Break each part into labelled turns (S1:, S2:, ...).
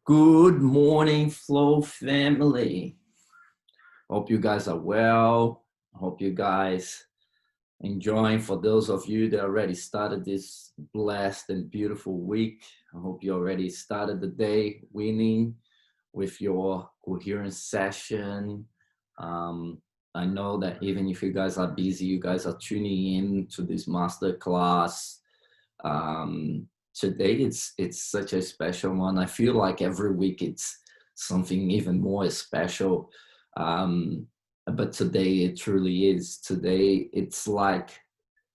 S1: Good morning, Flow family. Hope you guys are well. Hope you guys enjoying. For those of you that already started this blessed and beautiful week, I hope you already started the day winning with your coherence session. Um, I know that even if you guys are busy, you guys are tuning in to this master class. Today it's such a special one. I feel like every week it's something even more special. Um, but today it truly is. Today it's like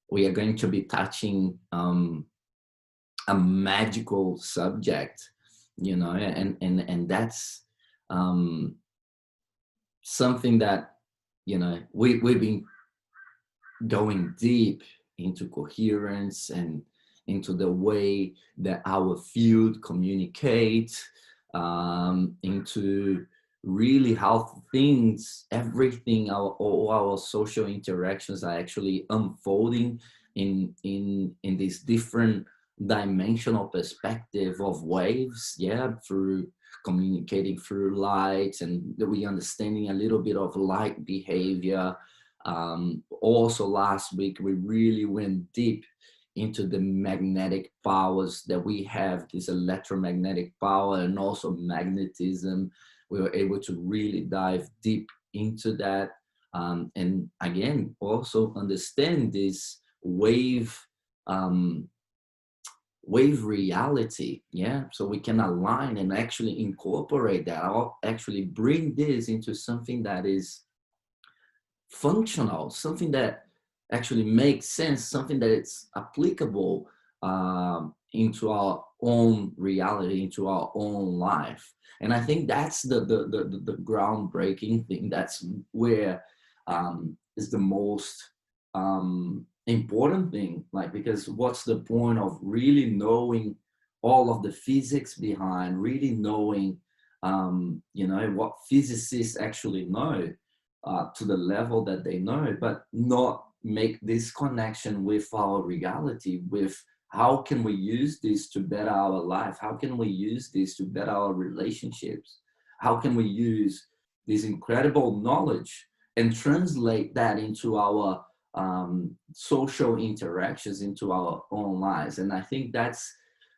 S1: we are going to be touching a magical subject, and that's um, something that we've been going deep into coherence and into the way that our field communicates, into really how things, everything, all our social interactions are actually unfolding in this different dimensional perspective of waves, yeah, through communicating through light, and that we understanding a little bit of light behavior. Also last week, we really went deep into the magnetic powers that we have, this electromagnetic power and also magnetism. We were able to really dive deep into that. And again, also understand this um, wave reality, yeah, so we can align and actually incorporate that, or actually bring this into something that is functional, something that actually makes sense, something that it's applicable into our own reality, into our own life. And I think that's the groundbreaking thing. That's where is the most important thing. Like, because what's the point of really knowing all of the physics behind, really knowing, what physicists actually know, to the level that they know, but not make this connection with our reality, with how can we use this to better our life? How can we use this to better our relationships? How can we use this incredible knowledge and translate that into our social interactions, into our own lives? And I think that's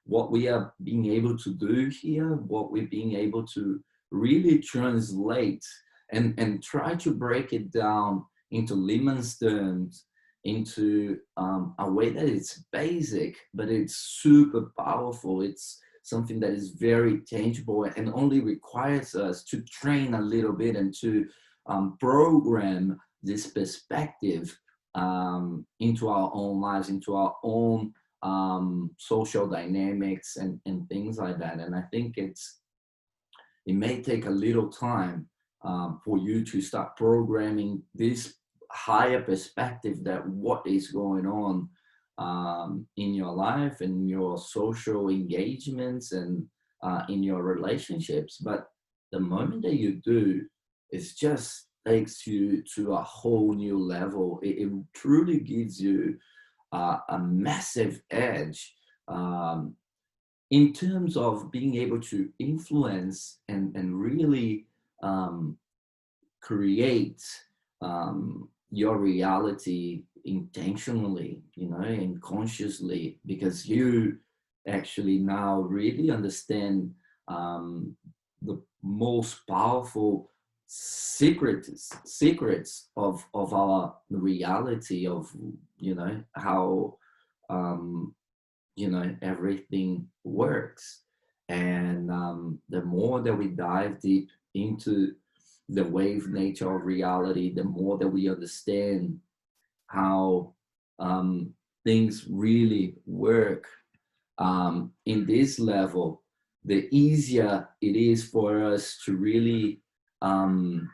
S1: what we are being able to do here, what we're being able to really translate and try to break it down into layman's terms, into a way that it's basic, but it's super powerful. It's something that is very tangible and only requires us to train a little bit and to program this perspective into our own lives, into our own social dynamics and things like that. And I think it may take a little time for you to start programming this higher perspective, that what is going on in your life and your social engagements and in your relationships. But the moment that you do, it just takes you to a whole new level. It truly gives you a massive edge in terms of being able to influence and really um, create your reality intentionally, and consciously, because you actually now really understand the most powerful secrets of our reality, of how um, everything works. And the more that we dive deep into the wave nature of reality, the more that we understand how things really work in this level, the easier it is for us to really um,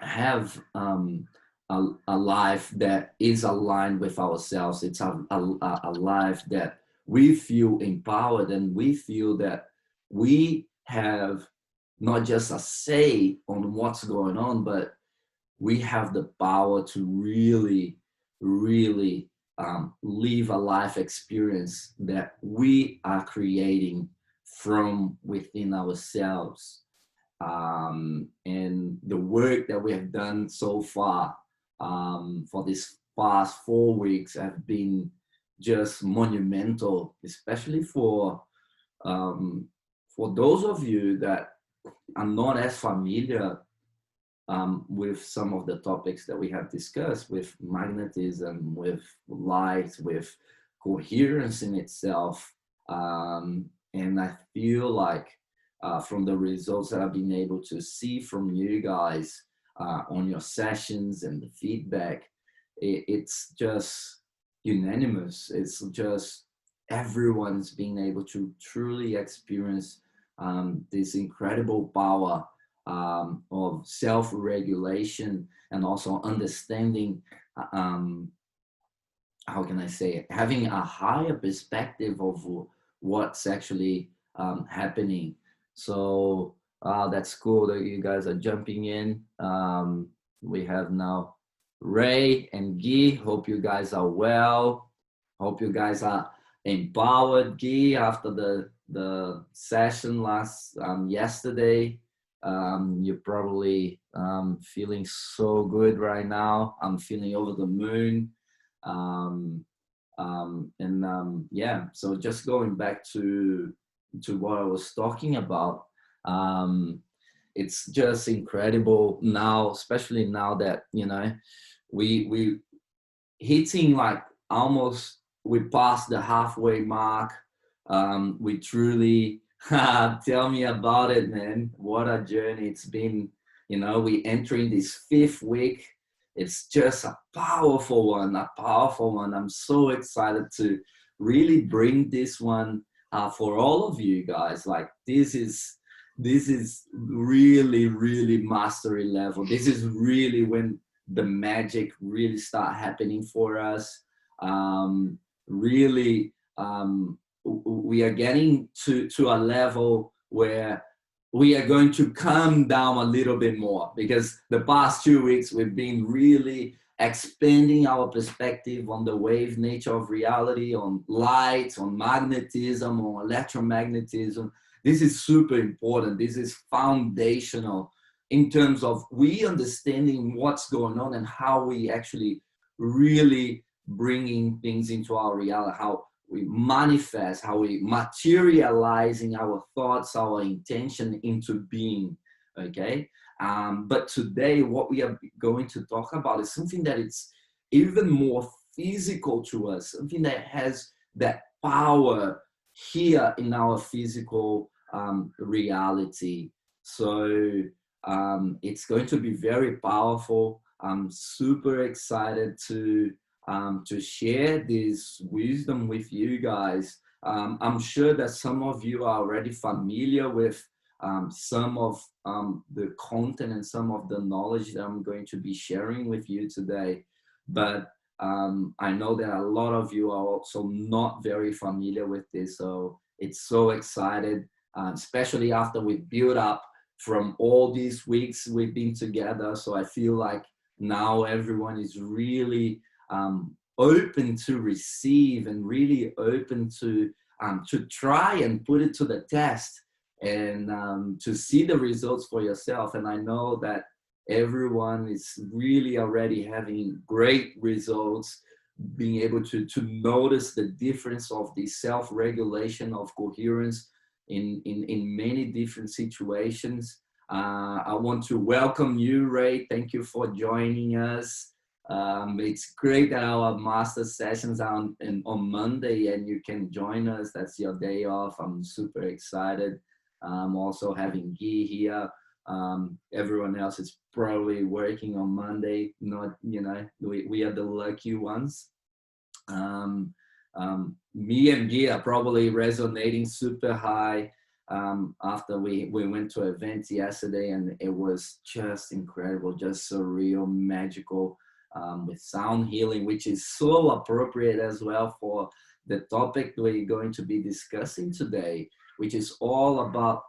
S1: have a life that is aligned with ourselves. It's a life that we feel empowered, and we feel that we have not just a say on what's going on, but we have the power to really, really live a life experience that we are creating from within ourselves. And the work that we have done so far for these past 4 weeks have been just monumental, especially um, for those of you that are not as familiar with some of the topics that we have discussed, with magnetism, with light, with coherence in itself. And I feel like from the results that I've been able to see from you guys on your sessions and the feedback, it's just unanimous. It's just everyone's being able to truly experience this incredible power of self-regulation, and also understanding, how can I say it, having a higher perspective of what's actually happening. So that's cool that you guys are jumping in. We have now Ray and Guy. Hope you guys are well. Hope you guys are empowered, Guy, after the session last yesterday. You're probably feeling so good right now. I'm feeling over the moon. Yeah, so just going back to what I was talking about, it's just incredible now, especially now that, you know, we hitting like almost, we passed the halfway mark. We truly tell me about it, man. What a journey it's been. You know, we entering this 5th week. It's just a powerful one, a powerful one. I'm so excited to really bring this one for all of you guys. Like this is really, really mastery level. This is really when the magic really start happening for us. Really, we are getting to a level where we are going to calm down a little bit more, because the past 2 weeks we've been really expanding our perspective on the wave nature of reality, on light, on magnetism, on electromagnetism. This is super important. This is foundational in terms of we understanding what's going on and how we actually really bringing things into our reality, how we manifest, how we materializing our thoughts, our intention into being, okay? But today, what we are going to talk about is something that it's even more physical to us, something that has that power here in our physical reality. So it's going to be very powerful. I'm super excited to share this wisdom with you guys. I'm sure that some of you are already familiar with some of the content and some of the knowledge that I'm going to be sharing with you today. But I know that a lot of you are also not very familiar with this. So it's so excited, especially after we build up from all these weeks we've been together. So I feel like now everyone is really open to receive and really open to try and put it to the test, and to see the results for yourself. And I know that everyone is really already having great results, being able to notice the difference of the self-regulation of coherence in many different situations. I want to welcome you, Ray. Thank you for joining us. It's great that our master sessions are on Monday and you can join us. That's your day off. I'm super excited. Also having Guy here. Everyone else is probably working on Monday. Not, you know, we are the lucky ones. Me and Guy are probably resonating super high after we went to events yesterday, and it was just incredible, just surreal, magical, with sound healing, which is so appropriate as well for the topic we're going to be discussing today, which is all about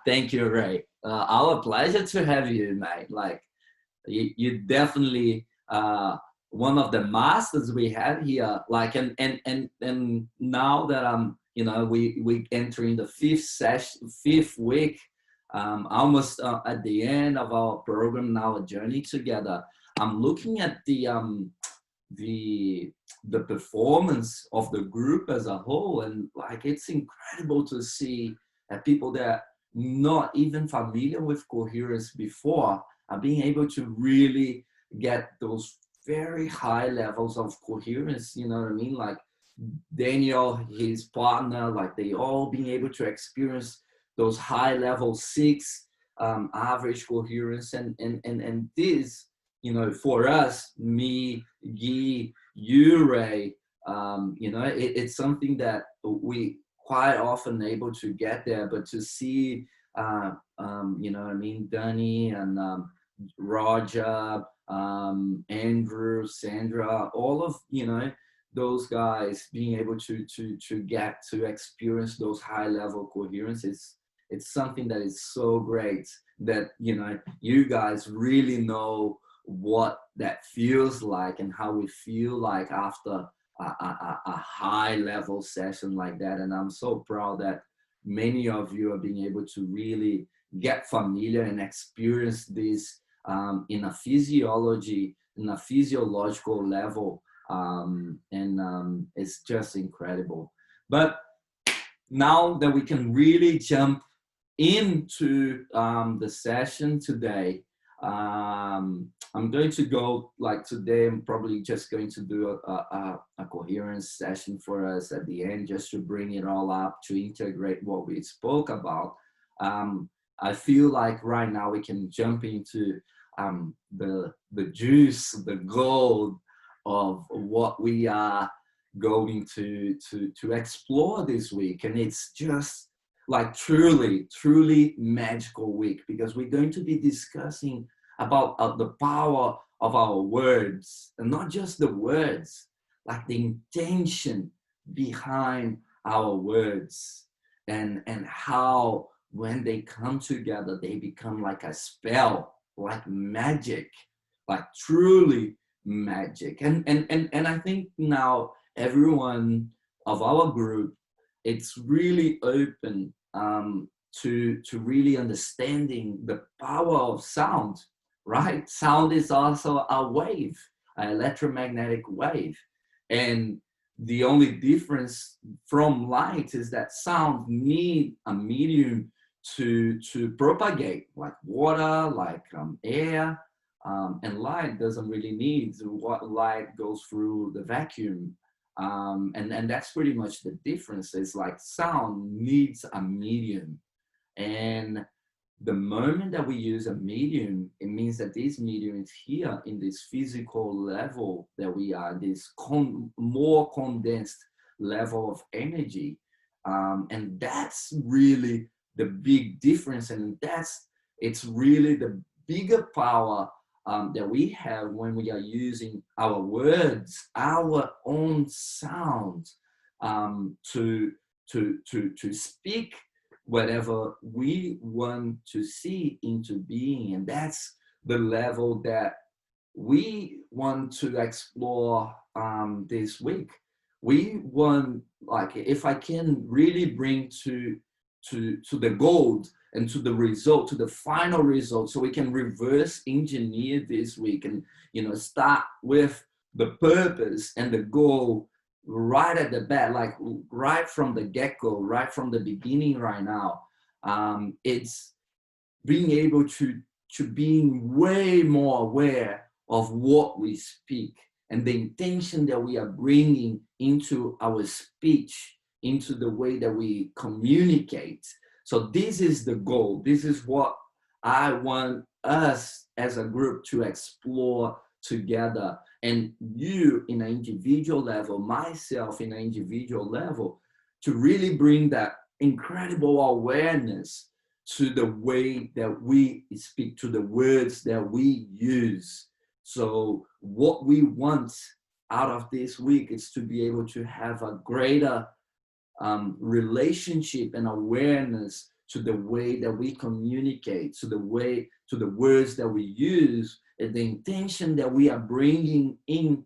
S1: thank you, Ray. Our pleasure to have you, mate. Like you definitely one of the masters we have here. Like and now that I'm You know, we entering the fifth week, almost at the end of our program now, a journey together. I'm looking at the the performance of the group as a whole, and like it's incredible to see people that not even familiar with coherence before are being able to really get those very high levels of coherence. You know what I mean? Like Daniel, his partner, like they all being able to experience those high level six average coherence, and this, you know, for us, me, Guy, you, Ray, you know, it's something that we quite often able to get there, but to see, you know what I mean, Danny and Roger, Andrew, Sandra, all of, you know, those guys being able to get to experience those high level coherence, it's something that is so great that, you know, you guys really know what that feels like and how we feel like after a high level session like that. And I'm so proud that many of you are being able to really get familiar and experience this in a physiological level, and it's just incredible. But now that we can really jump into the session today, I'm going to go, like today, I'm probably just going to do a coherence session for us at the end, just to bring it all up, to integrate what we spoke about. I feel like right now we can jump into the juice, the gold of what we are going to explore this week. And it's just like truly magical week, because we're going to be discussing about the power of our words, and not just the words, like the intention behind our words, and how when they come together, they become like a spell, like magic, like truly magic. And I think now everyone of our group, it's really open to really understanding the power of sound, right? Sound is also a wave, an electromagnetic wave. And the only difference from light is that sound need a medium to propagate, like water, like air, and light doesn't really need. What light goes through the vacuum, and that's pretty much the difference. Is like sound needs a medium, and the moment that we use a medium, it means that this medium is here in this physical level that we are, this more condensed level of energy, and that's really the big difference, and it's really the bigger power that we have when we are using our words, our own sound, to speak whatever we want to see into being. And that's the level that we want to explore this week. We want, like, if I can really bring to the gold and to the result, to the final result, so we can reverse engineer this week, and, you know, start with the purpose and the goal right at the bat, like right from the get-go, right from the beginning right now. It's being able to being way more aware of what we speak and the intention that we are bringing into our speech, into the way that we communicate. So this is the goal. This is what I want us as a group to explore together. And you in an individual level, myself in an individual level, to really bring that incredible awareness to the way that we speak, to the words that we use. So what we want out of this week is to be able to have a greater relationship and awareness to the way that we communicate, to the words that we use, and the intention that we are bringing in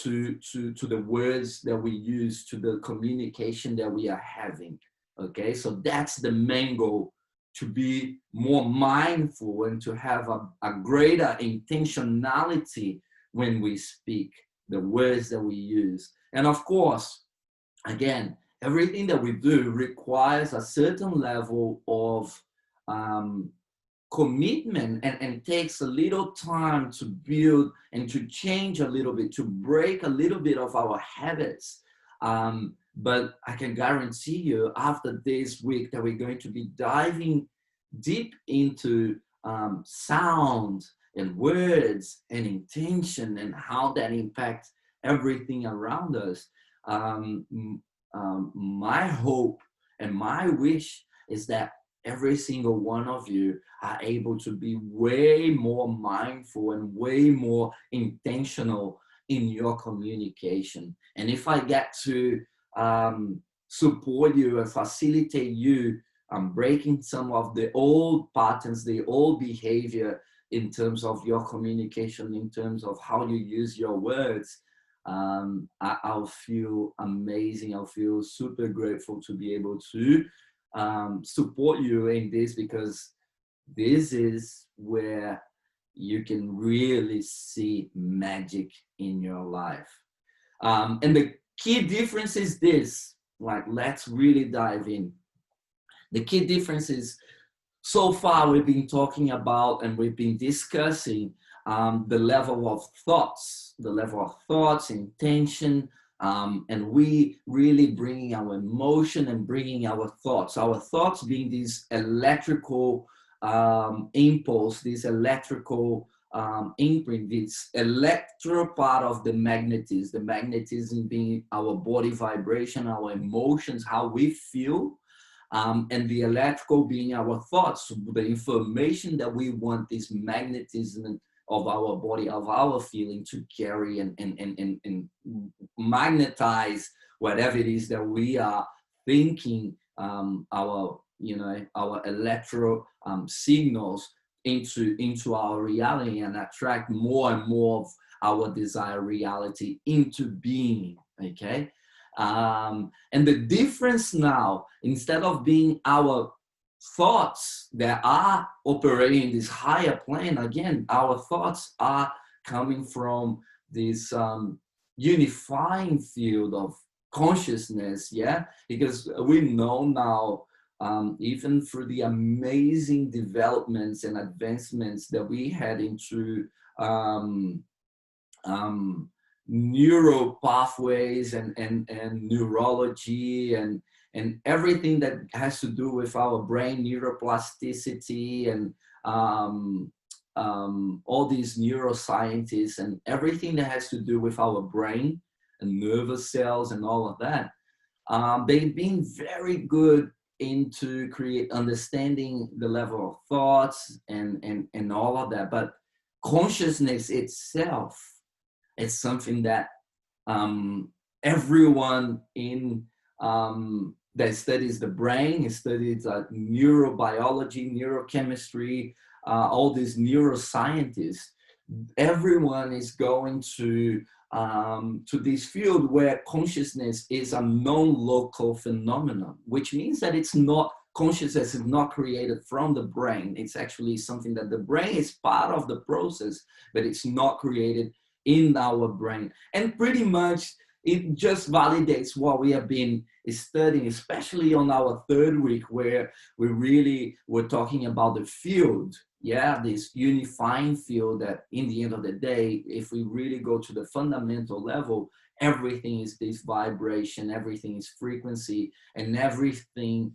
S1: to the words that we use, to the communication that we are having. Okay, so that's the main goal, to be more mindful and to have a greater intentionality when we speak, the words that we use. And of course, again, everything that we do requires a certain level of um, commitment, and takes a little time to build and to change a little bit, to break a little bit of our habits. But I can guarantee you, after this week, that we're going to be diving deep into sound and words and intention and how that impacts everything around us. My hope and my wish is that every single one of you are able to be way more mindful and way more intentional in your communication. And if I get to support you and facilitate you breaking some of the old patterns, the old behavior in terms of your communication, in terms of how you use your words, I'll feel amazing. I'll feel super grateful to be able to support you in this, because this is where you can really see magic in your life. And the key difference is this, like, let's really dive in. The key difference is, so far we've been talking about and we've been discussing the level of thoughts, intention, and we really bringing our emotion and bringing our thoughts being this electrical impulse, this electrical imprint, this electro part of the magnetism being our body vibration, our emotions, how we feel. And the electrical being our thoughts, the information that we want this magnetism of our body, of our feeling to carry and magnetize whatever it is that we are thinking, our electro signals into our reality, and attract more and more of our desired reality into being. Okay. And the difference now, instead of being our thoughts that are operating in this higher plane, again, our thoughts are coming from this unifying field of consciousness. Yeah, because we know now, even through the amazing developments and advancements that we had into neural pathways and neurology and everything that has to do with our brain, neuroplasticity, and all these neuroscientists and everything that has to do with our brain and nervous cells and all of that. They've been very good into understanding the level of thoughts and all of that. But consciousness itself, it's something that everyone in that studies the brain, studies neurobiology, neurochemistry, all these neuroscientists, everyone is going to this field where consciousness is a non-local phenomenon, which means that it's not, consciousness is not created from the brain. It's actually something that the brain is part of the process, but it's not created in our brain. And pretty much it just validates what we have been studying, especially on our third week, where we really were talking about the field. Yeah, this unifying field that in the end of the day, if we really go to the fundamental level, everything is this vibration, everything is frequency, and everything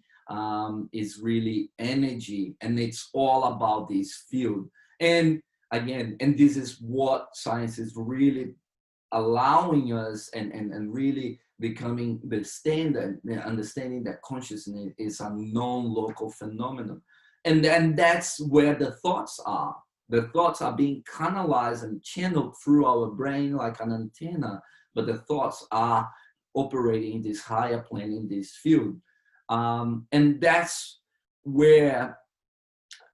S1: is really energy. And it's all about this field. And again, and this is what science is really allowing us and really becoming the standard, understanding that consciousness is a non-local phenomenon. And then that's where the thoughts are. The thoughts are being canalized and channeled through our brain like an antenna, but the thoughts are operating in this higher plane, in this field. And that's where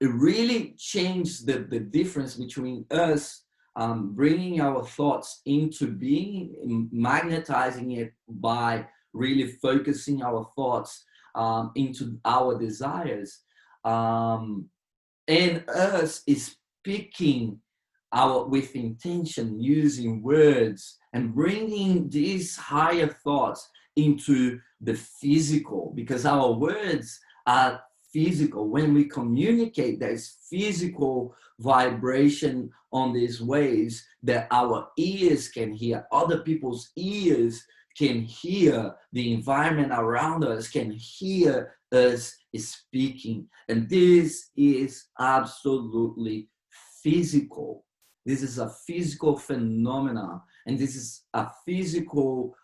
S1: it really changed the difference between us bringing our thoughts into being, magnetizing it by really focusing our thoughts into our desires, um, and us is speaking our with intention, using words and bringing these higher thoughts into the physical, because our words are physical. When we communicate, there's physical vibration on these waves that our ears can hear, other people's ears can hear, the environment around us can hear us speaking. And this is absolutely physical. This is a physical phenomena, and this is a physical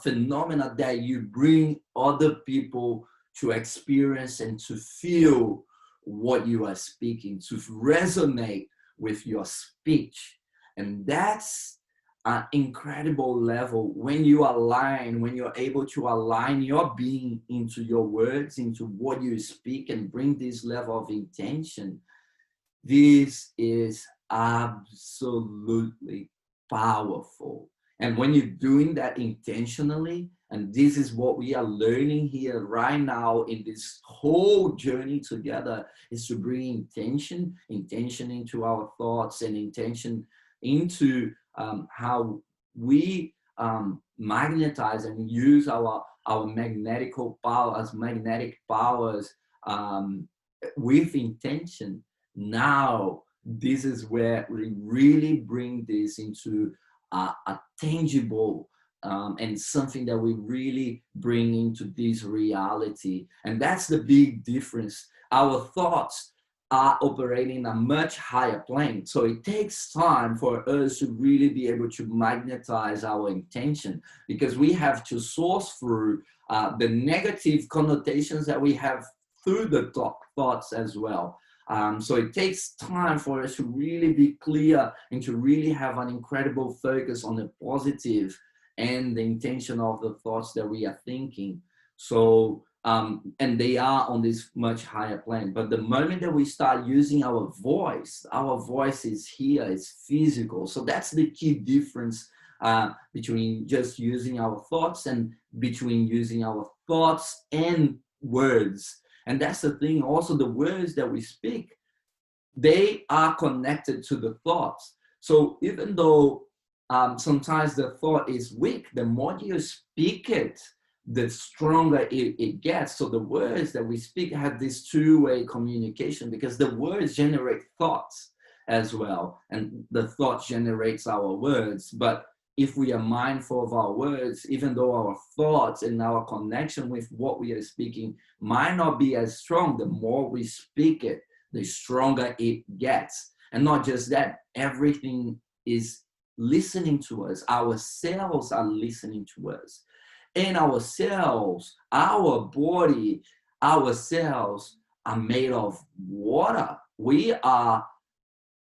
S1: phenomena that you bring other people to experience and to feel what you are speaking, to resonate with your speech. And that's an incredible level when you align, when you're able to align your being into your words, into what you speak, and bring this level of intention. This is absolutely powerful. And when you're doing that intentionally, and this is what we are learning here right now in this whole journey together, is to bring intention into our thoughts, and intention into how we magnetize and use our magnetical powers, magnetic powers, with intention. Now, this is where we really bring this into a tangible and something that we really bring into this reality. And that's the big difference. Our thoughts are operating a much higher plane. So it takes time for us to really be able to magnetize our intention, because we have to source through the negative connotations that we have through the thoughts as well. So it takes time for us to really be clear and to really have an incredible focus on the positive and the intention of the thoughts that we are thinking. So, and they are on this much higher plane. But the moment that we start using our voice is here, it's physical. So that's the key difference between just using our thoughts and between using our thoughts and words. And that's the thing, also the words that we speak, they are connected to the thoughts. So even though sometimes the thought is weak, the more you speak it, the stronger it gets. So the words that we speak have this two-way communication, because the words generate thoughts as well, and the thought generates our words. But if we are mindful of our words, even though our thoughts and our connection with what we are speaking might not be as strong, the more we speak it, the stronger it gets. And not just that, everything is listening to us. Our cells are listening to us. And our cells, our body, our cells are made of water. We are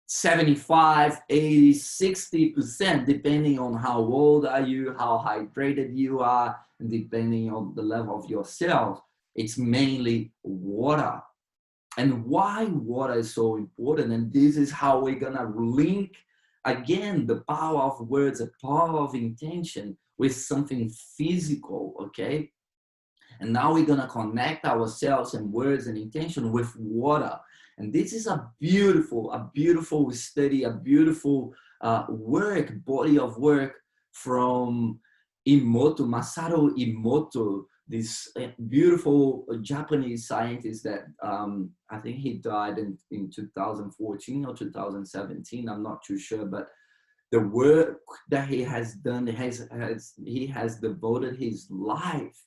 S1: 75, 80, 60%, depending on how old are you, how hydrated you are, and depending on the level of your cells, it's mainly water. And why water is so important, and this is how we're gonna link again the power of words, the power of intention with something physical, okay? And now we're gonna connect ourselves and words and intention with water. And this is a beautiful study, a beautiful body of work from Masaru Emoto, this beautiful Japanese scientist that I think he died in 2014 or 2017, I'm not too sure, but the work that he has done, he has devoted his life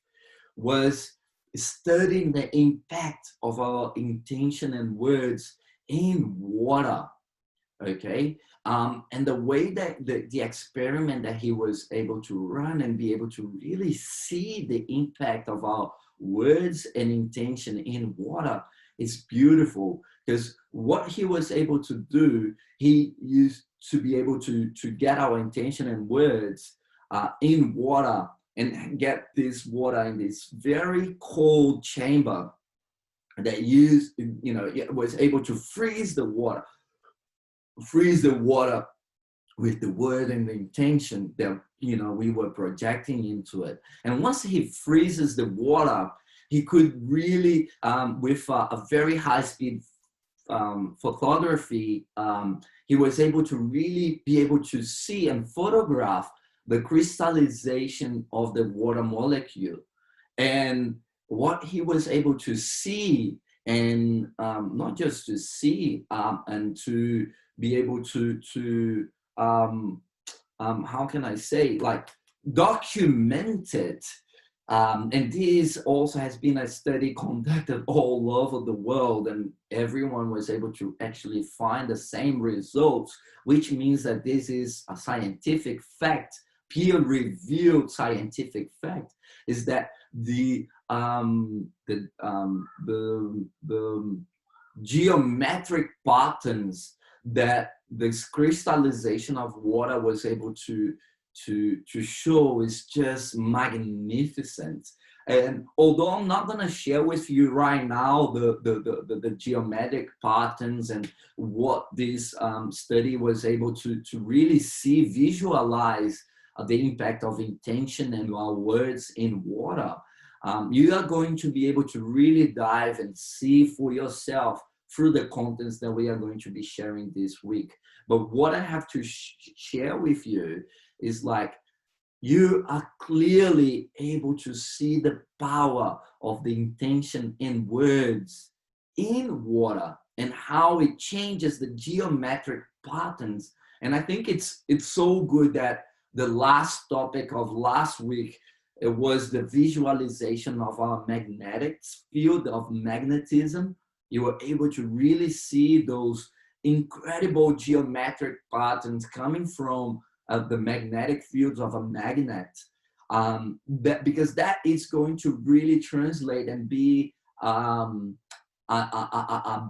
S1: was studying the impact of our intention and words in water, okay? And the way that the experiment that he was able to run and be able to really see the impact of our words and intention in water is beautiful, because what he was able to do, he used to be able to get our intention and words in water, and get this water in this very cold chamber that was able to freeze the water with the word and the intention that, you know, we were projecting into it. And once he freezes the water, he could really, with a very high speed photography, he was able to really be able to see and photograph the crystallization of the water molecule. And what he was able to see, and not just to see, and to be able to how can I say, like, documented. And this also has been a study conducted all over the world, and everyone was able to actually find the same results, which means that this is a scientific fact, peer-reviewed scientific fact, is that the geometric patterns that this crystallization of water was able to show is just magnificent. And although I'm not going to share with you right now the geometric patterns and what this study was able to really see, visualize the impact of intention and our words in water, you are going to be able to really dive and see for yourself through the contents that we are going to be sharing this week. But what I have to share with you is, like, you are clearly able to see the power of the intention in words in water and how it changes the geometric patterns. And I think it's so good that the last topic of last week, it was the visualization of our magnetic field of magnetism. You were able to really see those incredible geometric patterns coming from the magnetic fields of a magnet, because that is going to really translate and be a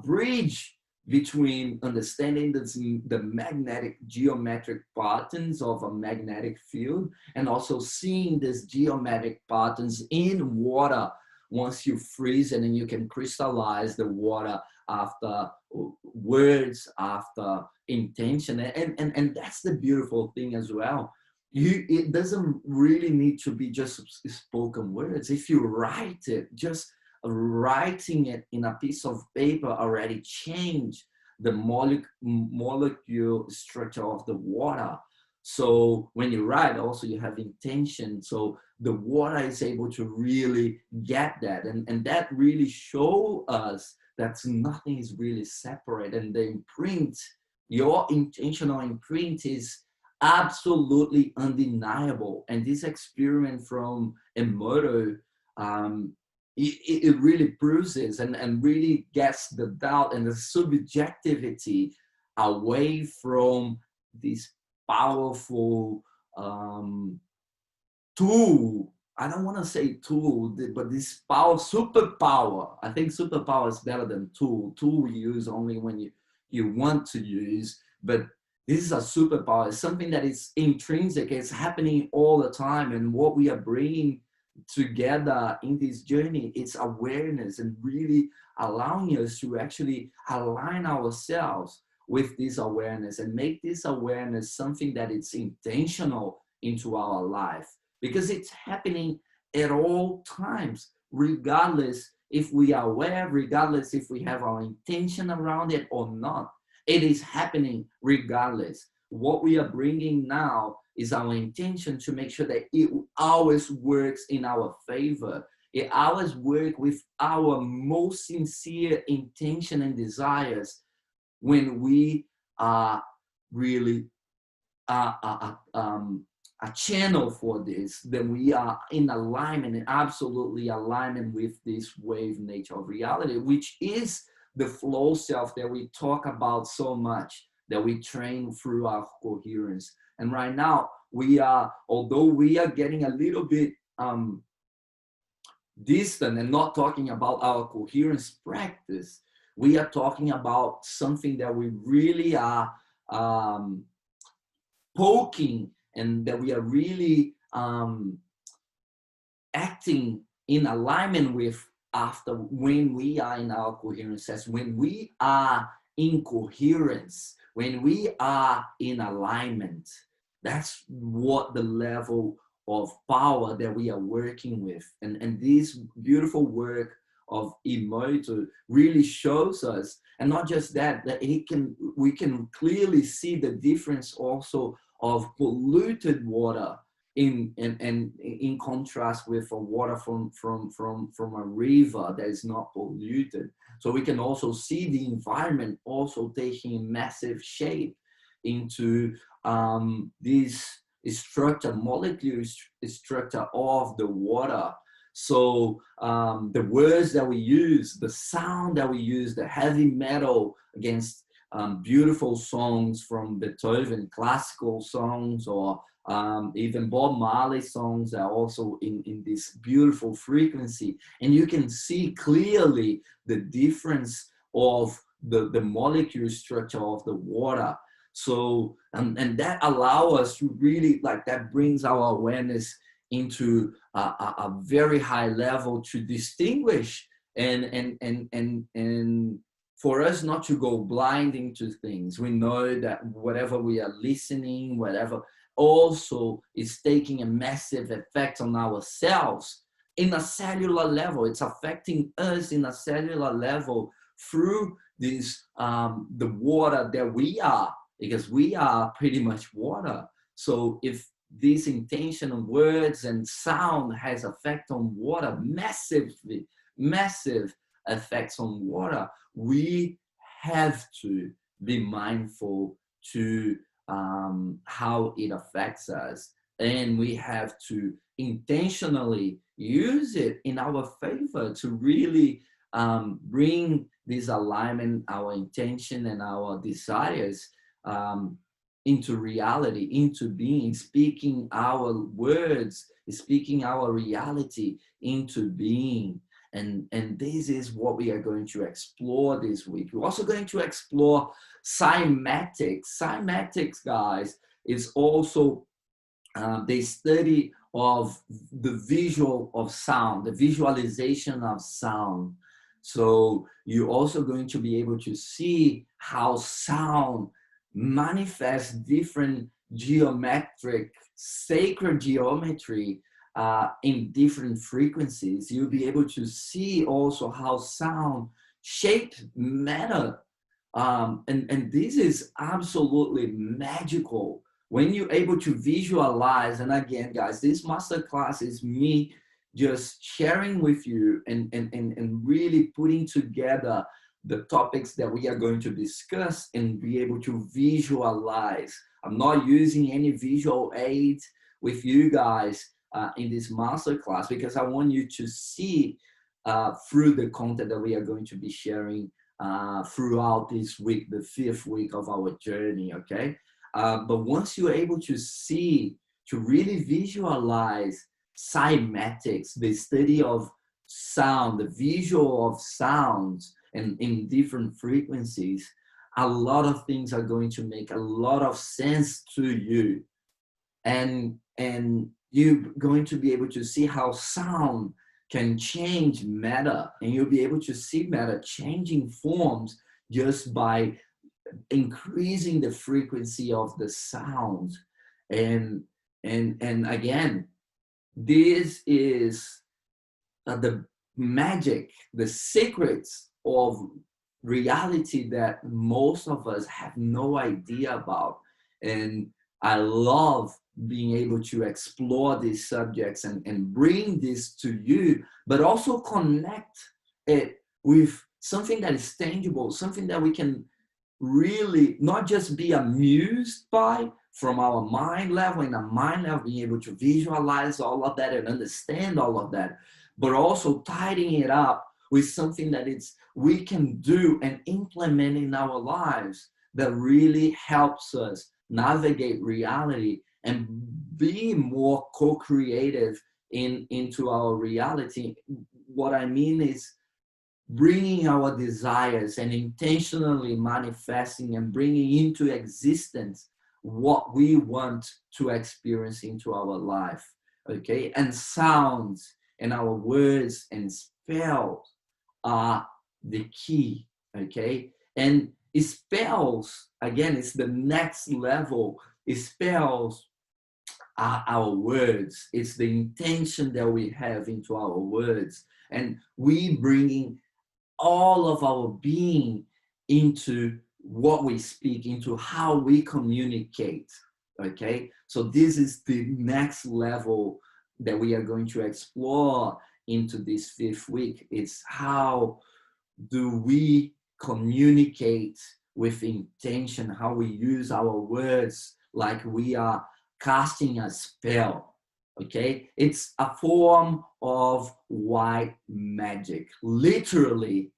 S1: bridge between understanding the magnetic geometric patterns of a magnetic field, and also seeing these geometric patterns in water once you freeze it and you can crystallize the water after words, after intention. And that's the beautiful thing as well. It doesn't really need to be just spoken words. If you write it, just writing it in a piece of paper already change the molecule structure of the water. So when you write, also you have intention. So the water is able to really get that. And that really show us that nothing is really separate. And the imprint, your intentional imprint, is absolutely undeniable. And this experiment from Emoto, it really proves this, and really gets the doubt and the subjectivity away from this powerful tool. I don't want to say tool, but this superpower. I think superpower is better than tool. Tool we use only when you want to use, but this is a superpower. It's something that is intrinsic. It's happening all the time. And what we are bringing together in this journey, it's awareness, and really allowing us to actually align ourselves with this awareness and make this awareness something that it's intentional into our life, because it's happening at all times, regardless if we are aware, regardless if we have our intention around it or not. It is happening regardless. What we are bringing now is our intention to make sure that it always works in our favor. It always works with our most sincere intention and desires when we are really a channel for this, then we are in alignment, and absolutely alignment with this wave nature of reality, which is the flow self that we talk about so much, that we train through our coherence. And right now, although we are getting a little bit distant and not talking about our coherence practice, we are talking about something that we really are poking, and that we are really acting in alignment with after when we are in our coherence. As when we are in coherence, when we are in alignment, that's what the level of power that we are working with. And this beautiful work of Emoto really shows us, and not just that, that we can clearly see the difference also of polluted water in contrast with a water from a river that is not polluted. So we can also see the environment also taking massive shape into this structure, molecular structure of the water. So the words that we use, the sound that we use, the heavy metal against beautiful songs from Beethoven, classical songs, or even Bob Marley songs are also in this beautiful frequency. And you can see clearly the difference of the molecule structure of the water. So, and that allow us to really, like, that brings our awareness into a very high level to distinguish and for us not to go blind into things. We know that whatever we are listening, whatever also is taking a massive effect on ourselves in a cellular level. It's affecting us in a cellular level through this, the water that we are, because we are pretty much water. So if this intentional words and sound has effect on water, massive effects on water, we have to be mindful to how it affects us, and we have to intentionally use it in our favor to really bring this alignment, our intention and our desires into reality, into being, speaking our words, speaking our reality into being. And this is what we are going to explore this week. We're also going to explore cymatics. Cymatics, guys, is also the study of the visual of sound, the visualization of sound. So you're also going to be able to see how sound manifests different geometric, sacred geometry in different frequencies. You'll be able to see also how sound shapes matter. And this is absolutely magical when you're able to visualize. And again, guys, this masterclass is me just sharing with you and really putting together the topics that we are going to discuss and be able to visualize. I'm not using any visual aids with you guys in this masterclass, because I want you to see through the content that we are going to be sharing throughout this week, the 5th week of our journey, okay? But once you're able to see, to really visualize cymatics, the study of sound, the visual of sounds and in different frequencies, a lot of things are going to make a lot of sense to you. And you're going to be able to see how sound can change matter, and you'll be able to see matter changing forms just by increasing the frequency of the sound. And again, this is the magic, the secrets of reality that most of us have no idea about. And I love being able to explore these subjects and bring this to you, but also connect it with something that is tangible, something that we can really not just be amused by from our mind level, in a mind level, being able to visualize all of that and understand all of that, but also tidying it up with something that we can do and implement in our lives that really helps us navigate reality and be more co-creative into our reality. What I mean is bringing our desires and intentionally manifesting and bringing into existence what we want to experience into our life, okay? And sounds and our words and spells are the key, okay? And it spells, again, it's the next level. It spells our words. It's the intention that we have into our words. And we bringing all of our being into what we speak, into how we communicate. Okay, so this is the next level that we are going to explore into this 5th week. It's how do we communicate with intention, how we use our words like we are casting a spell. Okay, it's a form of white magic. Literally,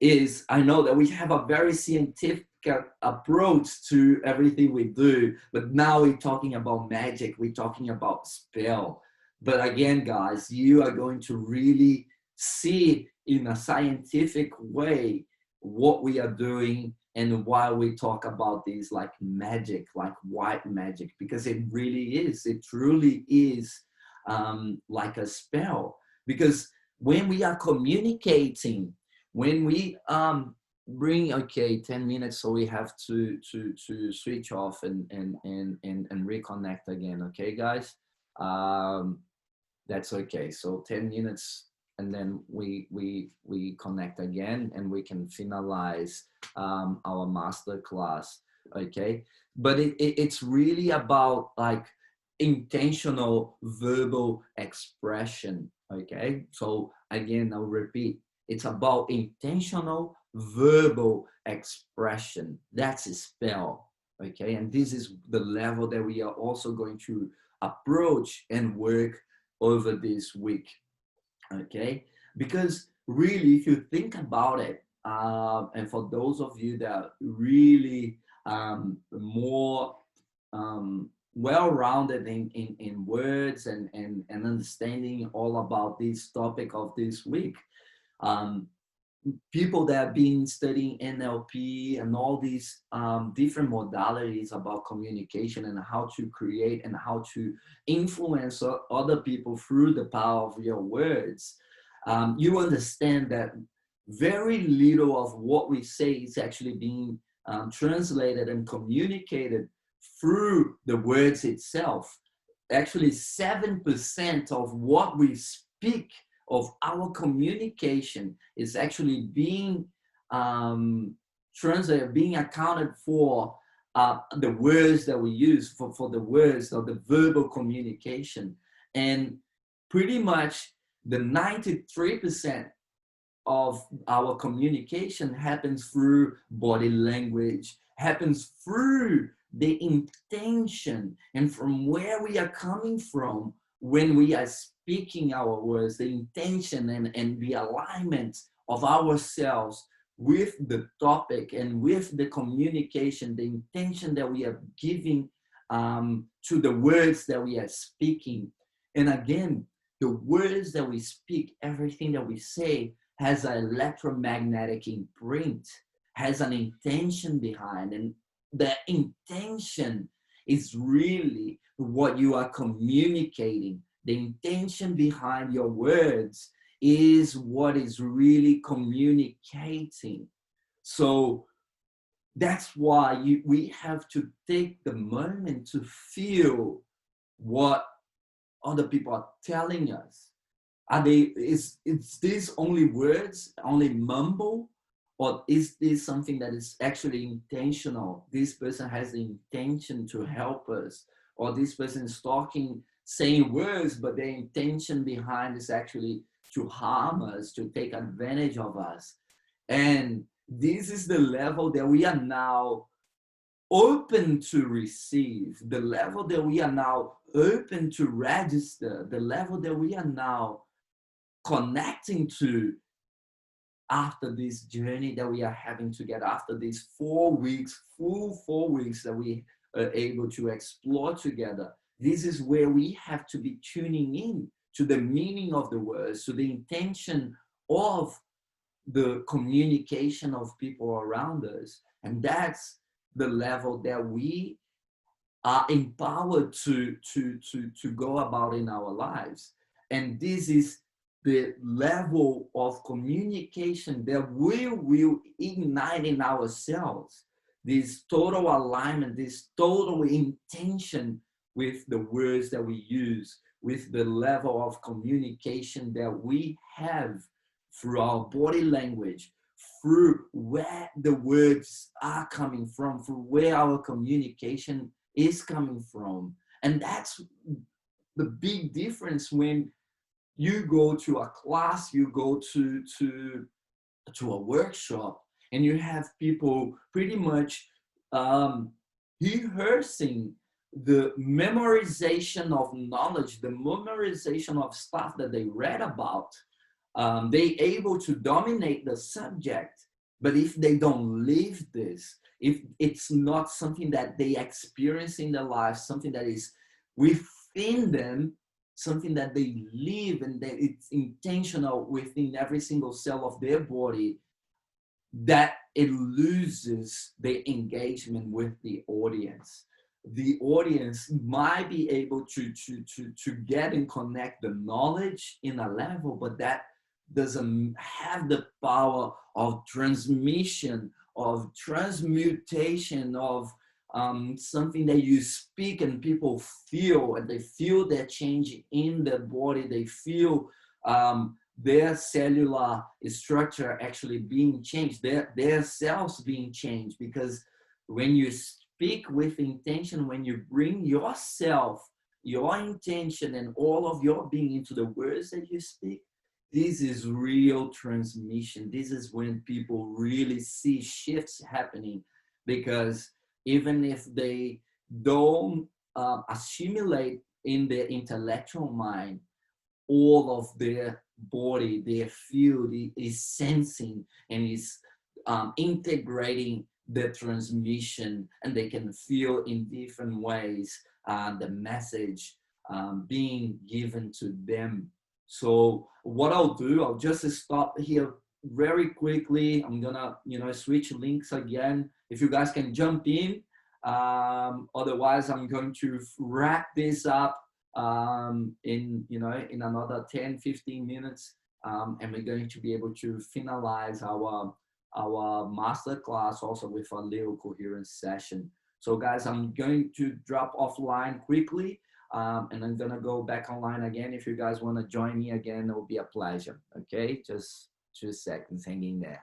S1: is, I know that we have a very scientific approach to everything we do, but now we're talking about magic, we're talking about spell. But again, guys, you are going to really see in a scientific way what we are doing and why we talk about these like magic, like white magic, because it really is, it truly is like a spell. Because when we are communicating, when we bring, okay, 10 minutes, so we have to switch off and reconnect again. Okay, guys, that's okay. So 10 minutes, and then we connect again, and we can finalize our master class. Okay, but it's really about like intentional verbal expression. Okay, so again, I'll repeat, it's about intentional verbal expression. That's a spell. Okay, and this is the level that we are also going to approach and work over this week. Okay, because really, if you think about it, and for those of you that really more well-rounded in words and understanding all about this topic of this week, um, people that have been studying NLP and all these different modalities about communication and how to create and how to influence other people through the power of your words, you understand that very little of what we say is actually being translated and communicated through the words itself. Actually, 7% of what we speak, of our communication, is actually being translated, being accounted for the words that we use, for the words of the verbal communication. And pretty much the 93% of our communication happens through body language, happens through the intention, and from where we are coming from when we are speaking our words, the intention and the alignment of ourselves with the topic and with the communication, the intention that we are giving to the words that we are speaking. And again, the words that we speak, everything that we say, has an electromagnetic imprint, has an intention behind, and the intention is really what you are communicating. The intention behind your words is what is really communicating. So that's why we have to take the moment to feel what other people are telling us. Are they, is this only words, only mumble, or is this something that is actually intentional? This person has the intention to help us, or this person is talking, saying words, but the intention behind is actually to harm us, to take advantage of us. And this is the level that we are now open to receive, the level that we are now open to register, the level that we are now connecting to after this journey that we are having together, after these 4 weeks, full 4 weeks that we are able to explore together. This is where we have to be tuning in to the meaning of the words, to the intention of the communication of people around us. And that's the level that we are empowered to go about in our lives. And this is the level of communication that we will ignite in ourselves, this total alignment, this total intention with the words that we use, with the level of communication that we have through our body language, through where the words are coming from, through where our communication is coming from. And that's the big difference when you go to a class, you go to a workshop, and you have people pretty much um, rehearsing the memorization of knowledge, the memorization of stuff that they read about. They able to dominate the subject, but if they don't live this, if it's not something that they experience in their life, something that is within them, something that they live and that it's intentional within every single cell of their body, that it loses the engagement with the audience. The audience might be able to get and connect the knowledge in a level, but that doesn't have the power of transmission, of transmutation, of something that you speak and people feel, and they feel that change in their body. They feel their cellular structure actually being changed, their cells being changed. Because when you speak with intention, when you bring yourself, your intention, and all of your being into the words that you speak, this is real transmission. This is when people really see shifts happening. Because even if they don't assimilate in their intellectual mind, all of their body, their field is sensing and is integrating the transmission, and they can feel in different ways the message being given to them. So what I'll do, I'll just stop here very quickly. I'm gonna, switch links again. If you guys can jump in. Otherwise, I'm going to wrap this up in another 10-15 minutes, and we're going to be able to finalize our master class also with a little coherence session. So guys, I'm going to drop offline quickly, and I'm gonna go back online again. If you guys want to join me again, it will be a pleasure. Okay, just 2 seconds, hang in there.